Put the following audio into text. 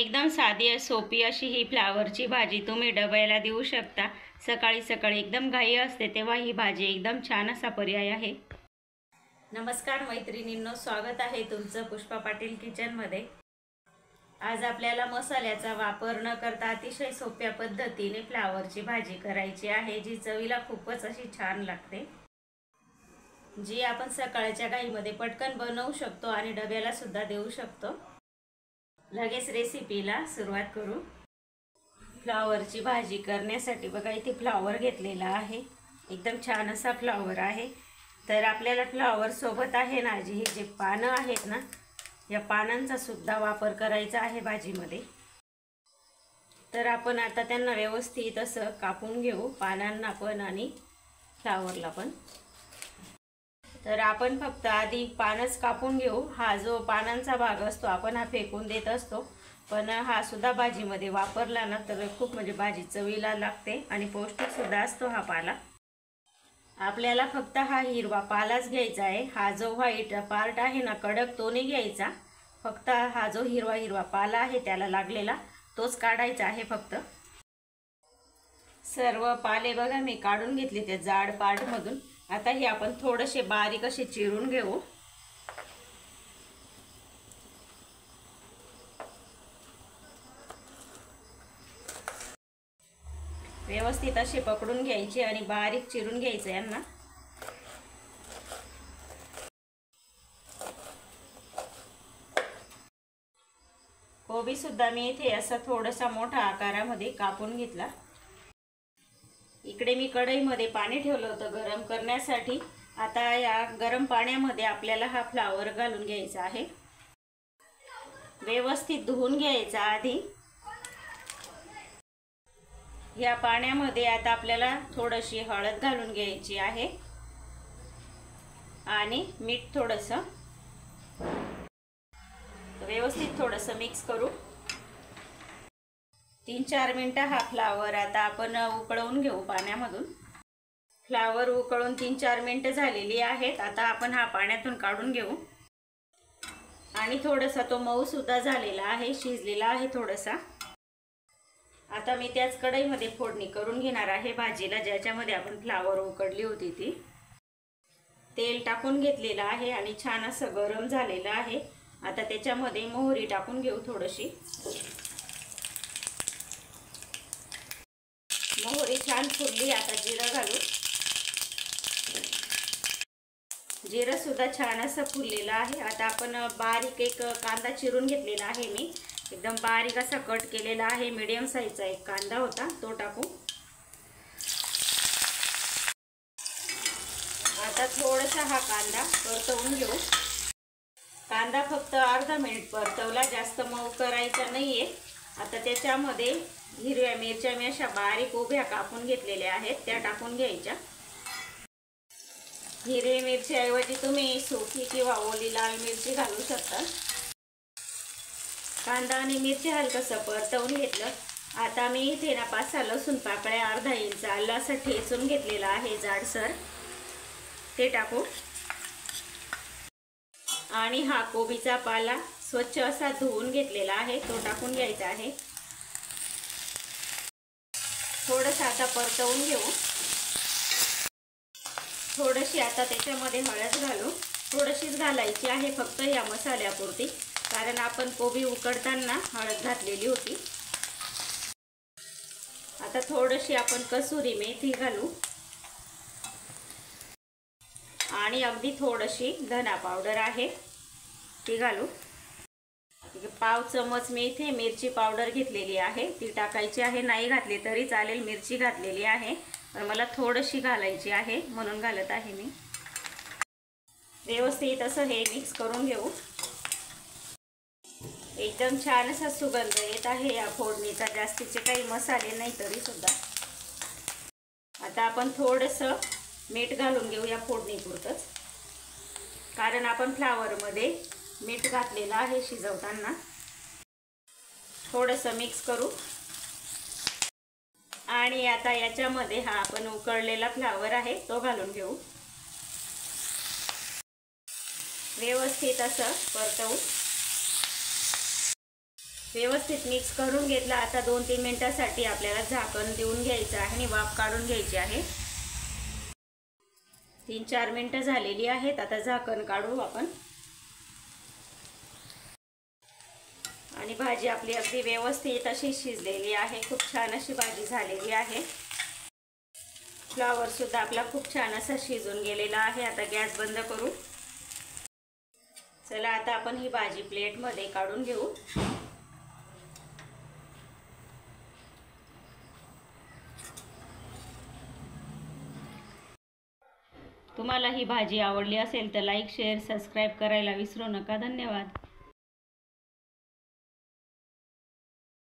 एकदम साधी सोपी अशी ही फ्लावरची भाजी तुम्ही डब्याला देऊ शकता। सकाळी सकाळी एकदम घाई असते तेव्हा ही भाजी एकदम छान असा पर्याय आहे। नमस्कार मैत्रिणींनो, स्वागत आहे तुमचं पुष्पा पाटील किचनमध्ये। आज आपल्याला मसाल्याचा वापर न करता अतिशय सोप्या पद्धतीने फ्लावरची भाजी करायची आहे, जी चवीला खूपच अशी छान लागते, जी आपण सकाळच्या घाईमध्ये पटकन बनवू शकतो आणि डब्याला सुद्धा देऊ शकतो। लगेच रेसिपीला सुरुवात करू। फ्लावरची भाजी करण्यासाठी बघा इथे फ्लावर घेतलेला आहे, एकदम छान असा फ्लावर आहे। तर आपल्याला फ्लावर सोबत आहे ना जी हे जे पानं आहेत ना, या पानांचा सुद्धा वापर करायचा आहे भाजीमध्ये। तर आपण आता त्यांना व्यवस्थित असं कापून घेऊ, पानांना पण आणि फ्लावरला पण। तर आपण फक्त आधी पानच कापून घेऊ। हा जो पानांचा भाग असतो आपण हा फेकून देत असतो, पण हा सुद्धा भाजीमध्ये वापरला ना तर खूप म्हणजे भाजी चवीला लागते आणि पौष्टिक सुद्धा असतो हा पाला। आपल्याला फक्त हा हिरवा पालाच घ्यायचा आहे। हा जो व्हाईट पार्ट आहे ना कडक, तो नाही घ्यायचा। फक्त हा जो हिरवा हिरवा पाला आहे त्याला लागलेला तोच काढायचा आहे फक्त। सर्व पाले बघा मी काढून घेतले त्या जाड पार्ट मधून। आता हे आपण थोडेसे बारीक असे चिरून घेऊ। व्यवस्थित असे पकडून घ्यायचे आणि बारीक चिरून घ्यायचे यांना। कोबी सुद्धा मी इथे असा थोडासा मोठा आकारामध्ये कापून घेतला। इकडे मी कढईमध्ये पाणी ठेवलं होतं गरम करण्यासाठी। आता या गरम पाण्यामध्ये आपल्याला हा फ्लावर घालून घ्यायचा आहे। व्यवस्थित धुवून घ्यायचा आधी। या पाण्यामध्ये आता आपल्याला थोडीशी हळद घालून घ्यायची आहे आणि मीठ थोडंसं। व्यवस्थित थोडंसं मिक्स करू। 3-4 मिनिटं हा फ्लावर आता आपण उकळवून घेऊ पाण्यामधून। फ्लावर उकळून 3-4 मिनिटं झालेली आहेत। आता आपण हा पाण्यातून काढून घेऊ आणि थोडासा तो मऊ सुद्धा झालेला आहे, शिजलेला आहे थोडासा। आता मी त्याच कढईमध्ये फोडणी करून घेणार आहे भाजीला, ज्याच्यामध्ये आपण फ्लावर उकडली होती ती। तेल टाकून घेतलेलं आहे आणि छान असं गरम झालेलं आहे। आता त्याच्यामध्ये मोहरी टाकून घेऊ थोडीशी। मोहरी छान फुलली, आता जिरं घालू। जिरं सुद्धा छान असं फुललेलं आहे। आता आपण बारीक एक कांदा चिरून घेतलेला आहे, मी एकदम बारीक असा कट केलेला आहे। मीडियम साईजचा एक कांदा होता तो टाकू। आता थोडासा हा कांदा परतवून घेऊ। कांदा फक्त अर्धा मिनिट परतवला, जास्त मऊ करायचा नाहीये। आता त्याच्यामध्ये हिरव्या मिरच्या मी अशा बारीक उभ्या कापून घेतलेल्या आहेत त्या टाकून घ्यायच्या। हिरवी मिरची ऐवजी तुम्ही सुकी किंवा ओली लाल मिरची घालू शकता। कांदा आणि मिरची हलकसं परतवून घेतलं। आता मी इथे ना 5-6 लसूण पाकळ्या, अर्धा इंच आलं असं ठेचून घेतलेला आहे जाडसर, ते टाकू। आणि हा कोबीचा पाला स्वच्छ असा धुवून घेतलेला आहे तो टाकून घ्यायचा आहे। थोडंसं आता परतवून घेऊ। थोडीशी आता त्याच्यामध्ये हळद घालू। थोडीशीच घालायची आहे फक्त या मसाल्यापुरती, कारण आपण कोबी उकडताना हळद घातलेली होती। आता थोडीशी आपण कसुरी मेथी घालू आणि अगदी थोडीशी धना पावडर आहे ती घालू। पाव चमच मी इथे मिरची पावडर घेतलेली आहे, ती टाकायची आहे। नाही घातली तरी चालेल, मिरची घातलेली आहे पण मला थोडीशी घालायची आहे म्हणून घालत आहे मी। व्यवस्थित असं हे मिक्स करून घेऊ। एकदम छान असा सुगंध येत आहे या फोडणीचा, जास्तीचे काही मसाले नाही तरी सुद्धा। आता आपण थोडंसं मीठ घालून घेऊ या फोडणीपुरतंच, कारण आपण फ्लावरमध्ये मीठ घातलेलं आहे शिजवताना। थोडंसं मिक्स करू आणि आता याच्यामध्ये हा आपण उकळलेला फ्लावर आहे तो घालून घेऊ। व्यवस्थित असं परतवू। व्यवस्थित मिक्स करून घेतला। आता 2-3 मिनिटांसाठी आपल्याला झाकण देऊन घ्यायचं आहे आणि वाफ काढून घ्यायची आहे। 3-4 मिनिटं झालेली आहेत। आता झाकण काढू आपण आणि भाजी आपली अगदी व्यवस्थित अशी शिजलेली आहे। खूप छान अशी भाजी झालेली आहे। फ्लावर सुद्धा आपला खूप छान असा शिजून गेलेला आहे। आता गॅस बंद करू। चला आता आपण ही भाजी प्लेटमध्ये काढून घेऊ। तुम्हाला ही भाजी आवडली असेल तर लाईक, शेअर, सबस्क्राईब करायला विसरू नका। धन्यवाद।